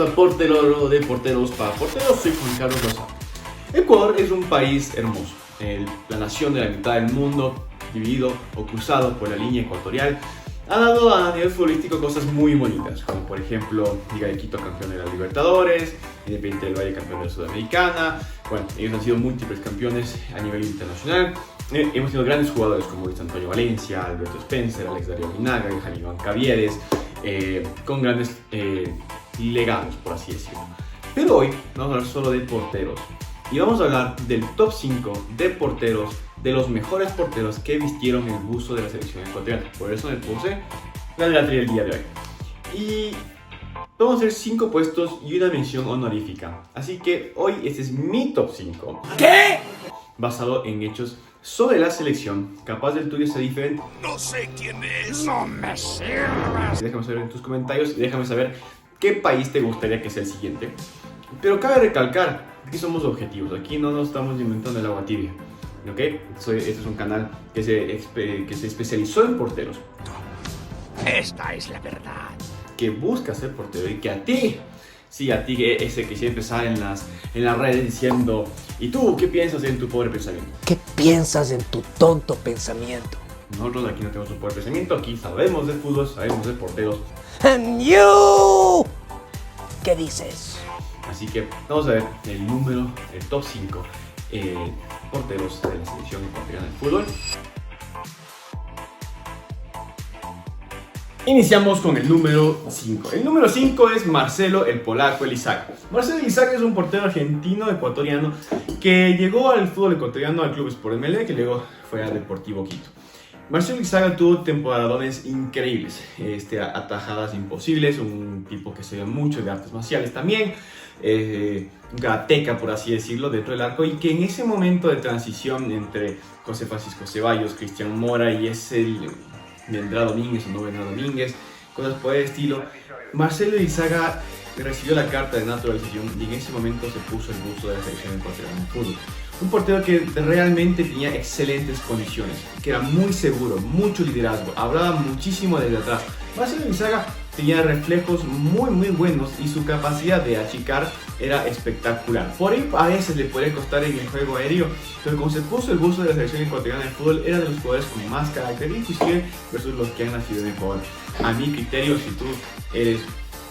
a Portero de Porteros para Porteros, soy Juan Carlos Lozano. Ecuador es un país hermoso, la nación de la mitad del mundo, dividido o cruzado por la línea ecuatorial. Ha dado a nivel futbolístico cosas muy bonitas, como por ejemplo Liga de Quito campeón de la Libertadores, Independiente del Valle campeón de la Sudamericana. Bueno, ellos han sido múltiples campeones a nivel internacional. Hemos tenido grandes jugadores como Luis Antonio Valencia, Alberto Spencer, Alex Darío Guinaga, Jan Iván Cavieres, con grandes legados, por así decirlo. Pero hoy vamos a hablar solo de porteros y vamos a hablar del top 5 de porteros, de los mejores porteros que vistieron el buzo de la selección ecuatoriana. Por eso me puse la de la trivia del día de hoy. Y vamos a hacer 5 puestos y una mención honorífica. Así que hoy este es mi top 5. ¿Qué? Basado en hechos sobre la selección. Capaz del tuyo sea diferente. No sé quién es. No me sirves. Déjame saber en tus comentarios y déjame saber qué país te gustaría que sea el siguiente. Pero cabe recalcar que somos objetivos. Aquí no nos estamos inventando el agua tibia. ¿Ok? Este es un canal que se especializó en porteros. Esta es la verdad. Que busca ser portero y que a ti, sí, a ti ese que siempre sale en las redes diciendo: ¿y tú qué piensas en tu pobre pensamiento? ¿Qué piensas en tu tonto pensamiento? Nosotros aquí no tenemos un pobre pensamiento, aquí sabemos de fútbol, sabemos de porteros. And you, ¿qué dices? Así que vamos a ver el top 5 porteros de la selección ecuatoriana de fútbol. Iniciamos con el número 5. El número 5 es Marcelo el Polaco Elizaga. Marcelo Elizaga es un portero argentino-ecuatoriano que llegó al fútbol ecuatoriano al Club Sport Emelec, que luego fue a Deportivo Quito. Marcelo Elizaga tuvo temporadones increíbles, atajadas imposibles, un tipo que se ve mucho de artes marciales también, un karateca por así decirlo dentro del arco, y que en ese momento de transición entre José Francisco Ceballos, Cristian Mora y vendrá Domínguez o no vendrá Domínguez, cosas por el estilo, Marcelo Elizaga recibió la carta de naturalización y en ese momento se puso el buzo de la selección ecuatoriana de fútbol. Un portero que realmente tenía excelentes condiciones, que era muy seguro, mucho liderazgo, hablaba muchísimo desde atrás. Marcelo Elizaga tenía reflejos muy buenos y su capacidad de achicar era espectacular. Por ahí a veces le podía costar en el juego aéreo, pero como se puso el buzo de la selección ecuatoriana de fútbol, era de los jugadores con más carácter, inclusive versus los que han nacido en Ecuador. A mi criterio, si tú eres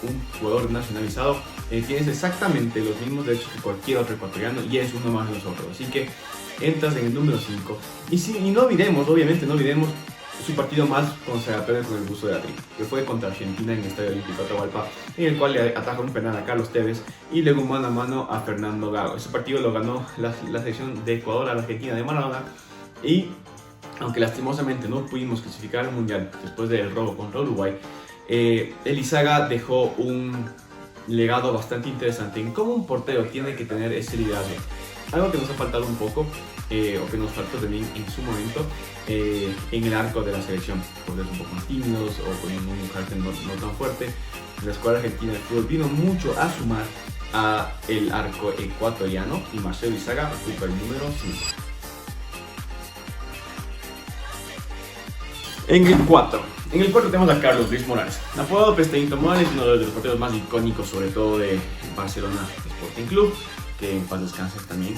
un jugador nacionalizado, tienes exactamente los mismos derechos que cualquier otro ecuatoriano y eres uno más de nosotros. Así que entras en el número 5. Y no olvidemos, obviamente no olvidemos su partido más consagratorio con el buzo de la tri, que fue contra Argentina en el Estadio Olímpico Atahualpa, en el cual le ataja un penal a Carlos Tevez y luego mano a mano a Fernando Gago. Ese partido lo ganó la selección de Ecuador a la Argentina de Maradona, y aunque lastimosamente no pudimos clasificar al Mundial después del robo contra Uruguay, Elizaga dejó un legado bastante interesante en cómo un portero tiene que tener ese liderazgo. Algo que nos ha faltado un poco, o que nos faltó también en su momento, en el arco de la selección. Porteros un poco más tímidos o con un carácter no tan fuerte. La escuadra argentina de fútbol vino mucho a sumar a el arco ecuatoriano y Marcelo Elizaga ocupa el número 5. En el 4 tenemos a Carlos Luis Morales. Apodado Pestañito Morales, uno de los porteros más icónicos, sobre todo de Barcelona Sporting Club, que en paz descanse también.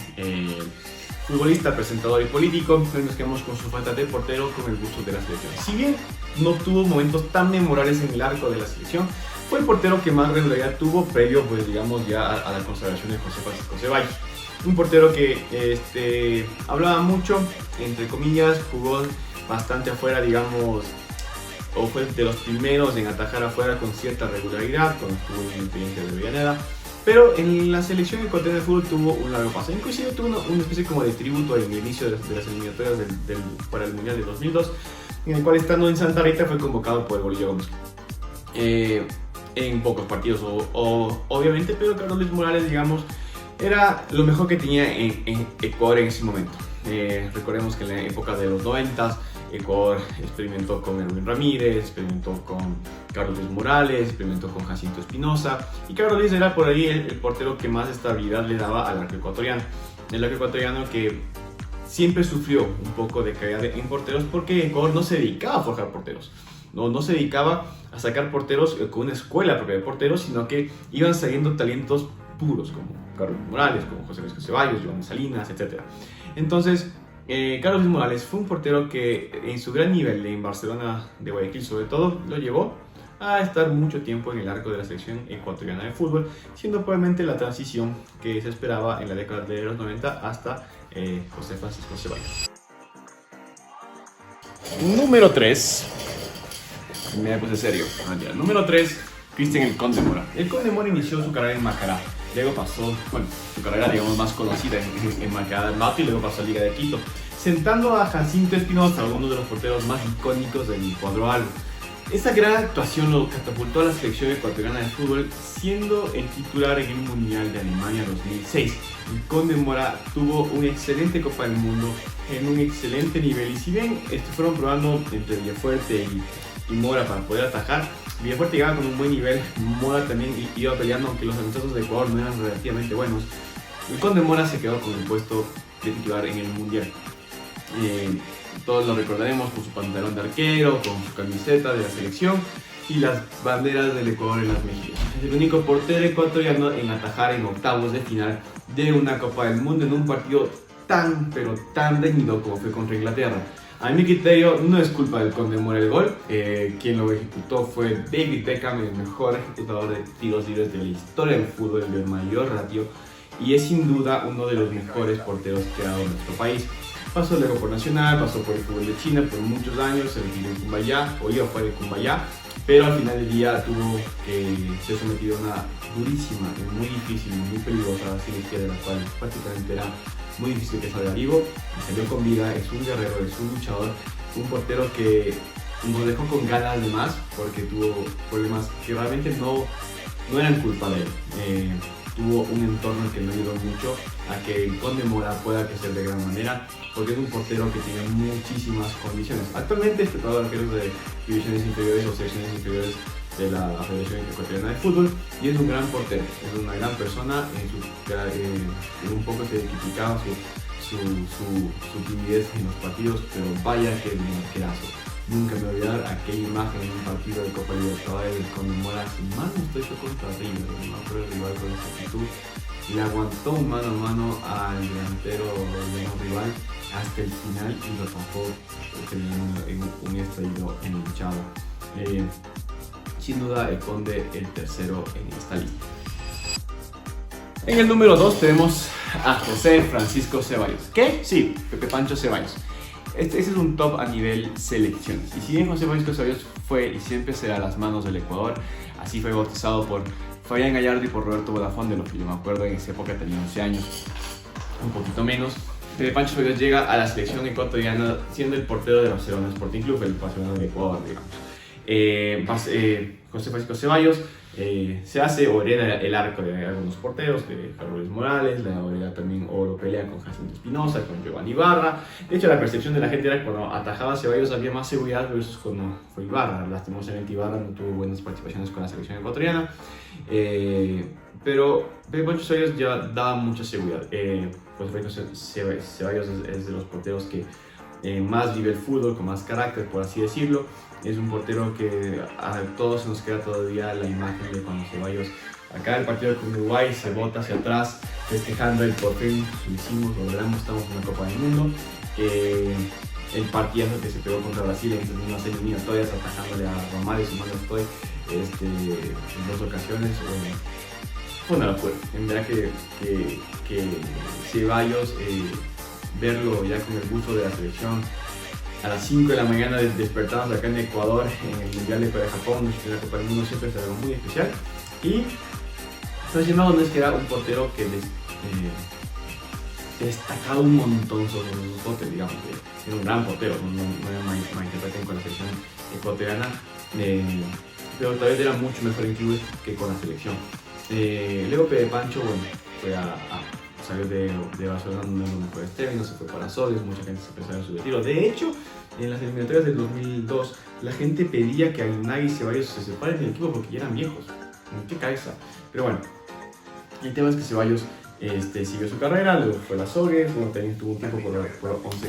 Futbolista, presentador y político, pero nos quedamos con su falta de portero con el buzo de la selección. Si bien no tuvo momentos tan memorables en el arco de la selección, fue el portero que más regularidad tuvo previo, pues digamos, ya a la consagración de José Francisco Ceballos. Un portero que hablaba mucho, entre comillas, jugó bastante afuera, digamos, o fue de los primeros en atajar afuera con cierta regularidad cuando estuvo en el Independiente de Avellaneda, pero en la selección ecuatoriana de fútbol tuvo un largo paso. Inclusive tuvo una especie como de tributo en el inicio de las eliminatorias para el Mundial de 2002, en el cual, estando en Santa Rita, fue convocado por el Bolillo Gómez. En pocos partidos, obviamente, pero Carlos Luis Morales, digamos, era lo mejor que tenía en Ecuador en ese momento. Recordemos que en la época de los 90 Ecuador experimentó con Erwin Ramírez, experimentó con Carlos Luis Morales, experimentó con Jacinto Espinosa, y Carlos Luis era por ahí el portero que más estabilidad le daba al arco ecuatoriano. El arco ecuatoriano que siempre sufrió un poco de caída en porteros porque Ecuador no se dedicaba a forjar porteros. no se dedicaba a sacar porteros con una escuela propia de porteros, sino que iban saliendo talentos puros, como Carlos Morales, como José Luis Ceballos, Joan Salinas, etc. Entonces, Carlos Luis Morales fue un portero que en su gran nivel en Barcelona de Guayaquil sobre todo, lo llevó a estar mucho tiempo en el arco de la selección ecuatoriana de fútbol, siendo probablemente la transición que se esperaba en la década de los 90 hasta José Francisco Ceballos. Número 3. Me puse serio. Número 3, Cristian El Conde Mora. El Conde Mora inició su carrera en Macará. Luego pasó, su carrera digamos más conocida en Macará del Mato y luego pasó a Liga de Quito, sentando a Jacinto Espinosa, uno de los porteros más icónicos del cuadro albo. Esa gran actuación lo catapultó a la selección ecuatoriana de fútbol, siendo el titular en el Mundial de Alemania 2006. El Conde Mora tuvo una excelente Copa del Mundo en un excelente nivel, y si bien fueron probando entre Villafuerte y Mora para poder atajar, Villafuerte llegaba con un buen nivel, Mora también iba peleando, aunque los amistosos de Ecuador no eran relativamente buenos. El Conde Mora se quedó con el puesto de titular en el Mundial. Todos lo recordaremos con su pantalón de arquero, con su camiseta de la selección y las banderas del Ecuador en las mejillas. Es el único portero ecuatoriano en atajar en octavos de final de una Copa del Mundo en un partido tan reñido como fue contra Inglaterra. A mi criterio no es culpa del Conde Mora el gol, quien lo ejecutó fue David Beckham, el mejor ejecutador de tiros libres de la historia del fútbol, el de mayor ratio, y es sin duda uno de los mejores porteros que ha dado nuestro país. Pasó luego por Nacional, pasó por el fútbol de China por muchos años, se retiró en Cumbayá, o iba fuera de Cumbayá, pero al final del día tuvo que ser sometido a una durísima, muy difícil, muy peligrosa cirugía de la cual prácticamente era muy difícil que salga vivo, y salió con vida. Es un guerrero, es un luchador, un portero que nos dejó con ganas de más porque tuvo problemas que realmente no eran culpa de él. Tuvo un entorno que no ayudó mucho a que el Conde Mora pueda crecer de gran manera, porque es un portero que tiene muchísimas condiciones. Actualmente es preparador de arqueros de divisiones inferiores o secciones inferiores de la Federación Ecuatoriana de Fútbol, y es un gran portero, es una gran persona. Un poco se criticaba su timidez en los partidos, pero vaya que es un arquerazo. Nunca me voy a olvidar aquella imagen en un partido de Copa Libertadores del Conde Mora, sin mano estoy contra River, no fue el rival con esa actitud, y le aguantó un mano a mano al delantero del rival hasta el final y lo tapó teniendo un estallido en el hinchado. Sin duda el Conde el tercero en esta lista. En el número 2 tenemos a José Francisco Ceballos. ¿Qué? Sí, Pepe Pancho Ceballos. Este es un top a nivel selecciones. Y si bien José Francisco Ceballos fue y siempre será las manos del Ecuador, así fue bautizado por Fabián Gallardo y por Roberto Vodafone, de lo que yo me acuerdo. En esa época tenía 11 años, un poquito menos. Pepe Pancho Ceballos llega a la selección ecuatoriana siendo el portero de Barcelona Sporting Club, el Barcelona del Ecuador, digamos. José Francisco Ceballos se hace o hereda el arco de algunos porteros, de Carlos Morales, la hereda también o lo pelea con Jacinto Espinosa, con Giovanni Ibarra. De hecho, la percepción de la gente era que cuando atajaba a Ceballos había más seguridad versus cuando fue Ibarra. Lastimosamente Ibarra no tuvo buenas participaciones con la selección ecuatoriana, pero Pepe Pancho Ceballos ya daba mucha seguridad. Ceballos es de los porteros que más vive el fútbol, con más carácter, por así decirlo. Es un portero que a todos nos queda todavía la imagen de cuando Ceballos, acá el partido con Uruguay, se bota hacia atrás festejando el por fin, lo hicimos, lo logramos, estamos en la Copa del Mundo. El partidazo que se pegó contra Brasil en esas mismas eliminatorias, atajándole a Romario, sumando estoy en 2 ocasiones. Bueno, fue una locura. En verdad que Ceballos, verlo ya con el gusto de la selección, a las 5 de la mañana despertamos acá en Ecuador en el Mundial de Corea-Japón, en la Copa del Mundo, siempre es algo muy especial. Y mencionado no es que era un portero que destacaba un montón sobre los botes, digamos, era un gran portero, no era malinterpreten con la selección ecuatoriana, pero tal vez era mucho mejor en clubes que con la selección. Luego Pepe Pancho, bueno, salió de Barcelona donde fue Estevino, se fue para Soles, mucha gente se pensaba en su retiro. De hecho, en las eliminatorias del 2002, la gente pedía que Aguinaga y Ceballos se separen del equipo porque ya eran viejos. ¿En qué cabeza? Pero bueno, el tema es que Ceballos Siguió su carrera, luego fue a la Sogue, también tuvo un tiempo por 11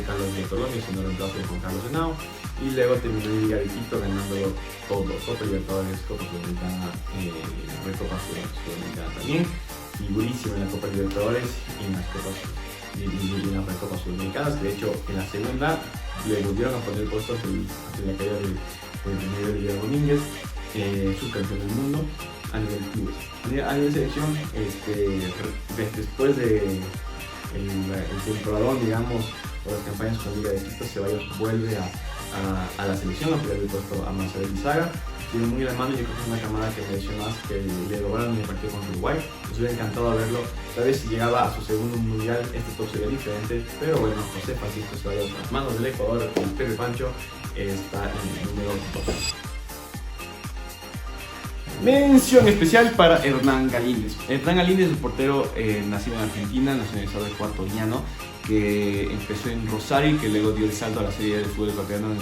Caldas de Colombia, siendo reemplazo de Juan Carlos Henao, y luego terminó en Liga de Quito ganándolo todo, Copa Libertadores, Copa Sudamericana, Recopa Sudamericana también, figurísimo en la Copa Libertadores y en las Copas y en las Recopas Sudamericanas, que de hecho en la segunda le volvieron a poner puestos ante la caída del primer Diego Domínguez, subcampeón del mundo a nivel clubes. A nivel selección, después de el temporadón, digamos, por las campañas con Liga de Quito, Ceballos vuelve a la selección a pelear el puesto a Marcelo Elizaga. Tiene muy la mano, yo creo que es una camada que mereció más, que le lograron en el partido contra Uruguay. Nos hubiera encantado verlo. Tal vez si llegaba a su segundo mundial, este top sería diferente. Pero bueno, José Francisco Ceballos, en las manos del Ecuador, el Pepe Pancho, está en el número 2. Mención especial para Hernán Galíndez. Hernán Galíndez es un portero nacido en Argentina, nacionalizado ecuatoriano, que empezó en Rosario y que luego dio el salto a la serie de fútbol ecuatoriano en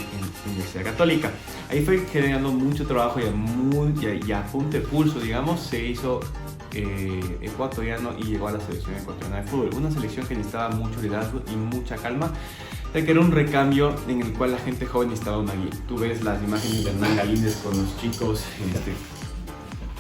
Universidad Católica. Ahí fue generando mucho trabajo y a punto de pulso, digamos, se hizo ecuatoriano y llegó a la selección ecuatoriana de fútbol. Una selección que necesitaba mucho liderazgo y mucha calma, ya que era un recambio en el cual la gente joven necesitaba una guía. Tú ves las imágenes de Hernán Galíndez con los chicos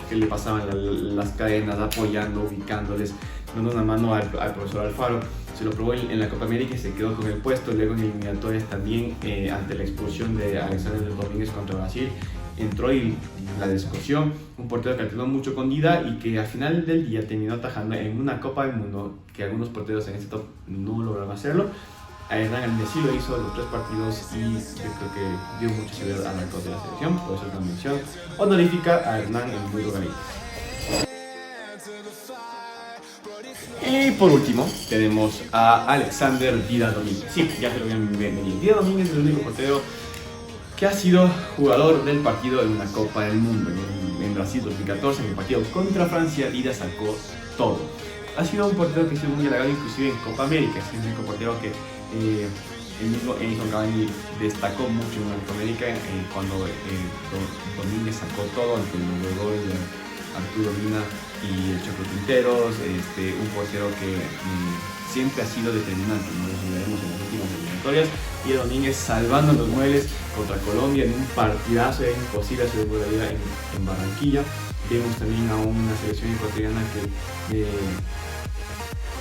que le pasaban las cadenas, apoyando, ubicándoles, dando una mano al profesor Alfaro. Se lo probó en la Copa América y se quedó con el puesto. Luego en eliminatorias también, ante la expulsión de Alexander Domínguez contra Brasil, entró y la descosió. Un portero que alternó mucho con Dida y que al final del día terminó atajando en una Copa del Mundo que algunos porteros en este top no lograron hacerlo. A Hernán Galíndez sí lo hizo en los 3 partidos y yo creo que dio mucha seguridad al arco de la selección. Por eso es una mención honorífica a Hernán el Burro Galíndez. Y por último tenemos a Alexander Dida Domínguez. Sí, ya se lo habían venido. Dida Domínguez es el único portero que ha sido jugador del partido en una Copa del Mundo. En Brasil 2014, en el partido contra Francia, Dida sacó todo. Ha sido un portero que ha sido muy halagado inclusive en Copa América. Es el único portero que el mismo Edison Cavani destacó mucho en la Copa América cuando Domínguez sacó todo ante los goles de Arturo Mina y el Choco Quinteros, un portero que siempre ha sido determinante, ¿no? Lo veremos en las últimas eliminatorias. Y Domínguez salvando los muebles contra Colombia en un partidazo imposible hacer la vida en Barranquilla. Vemos también a una selección ecuatoriana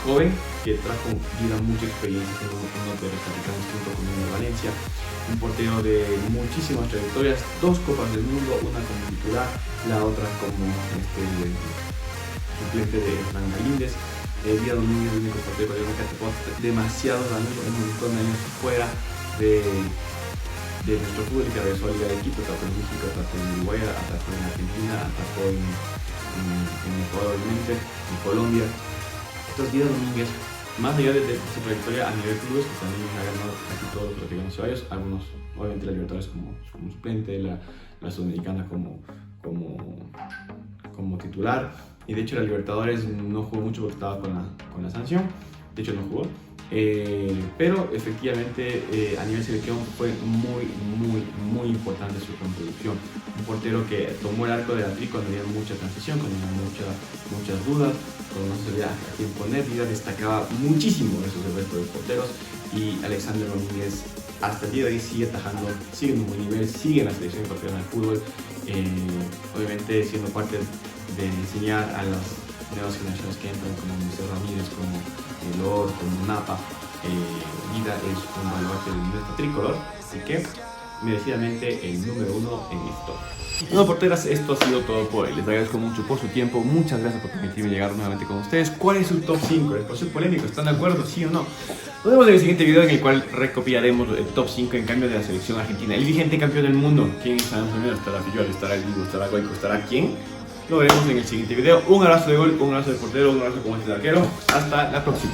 joven que trajo mucha experiencia en uno de los capitanes junto con el Valencia, un portero de muchísimas trayectorias, 2 Copas del Mundo, una como titular, la otra como suplente de Hernán Galíndez. Dida Domínguez es el único portero que atrapó demasiados años, un montón de años fuera de nuestro fútbol y que regresó a Liga de Quito, atrapó en México, atrapó en Uruguay, atrapó en Argentina, atrapó en Ecuador, obviamente, en Colombia. Dida Domínguez, más allá de su trayectoria a nivel clubes, que también ha ganado casi todo lo que ganó Ceballos, algunos, obviamente la Libertadores como suplente, la Sudamericana como titular, y de hecho la Libertadores no jugó mucho porque estaba con la sanción, de hecho no jugó, pero efectivamente a nivel selección fue muy importante su contribución. Un portero que tomó el arco de la tri cuando había mucha transición, cuando había muchas dudas, cuando no sabía a quién poner. Dida destacaba muchísimo esos del resto de los porteros, y Alexander Domínguez hasta el día de hoy sigue atajando, sigue en un buen nivel, sigue en la selección ecuatoriana de fútbol, obviamente siendo parte de enseñar a las nuevas generaciones que entran, como Moisés Ramírez, como Lord, como Napa. Dida es un baluarte de nuestra tricolor, así que merecidamente el número 1 en esto. Bueno, porteras, esto ha sido todo por hoy. Les agradezco mucho por su tiempo. Muchas gracias por permitirme llegar nuevamente con ustedes. ¿Cuál es su top 5? ¿Les pareció polémico? ¿Están de acuerdo? ¿Sí o no? Nos vemos en el siguiente video en el cual recopilaremos el top 5 en cambio de la selección argentina. El vigente campeón del mundo. ¿Quién estará primero? ¿Estará Fillol? ¿Estará el Diego? ¿Estará Goico? ¿Estará quién? Lo veremos en el siguiente video. Un abrazo de gol, un abrazo de portero, un abrazo como este de arquero. Hasta la próxima.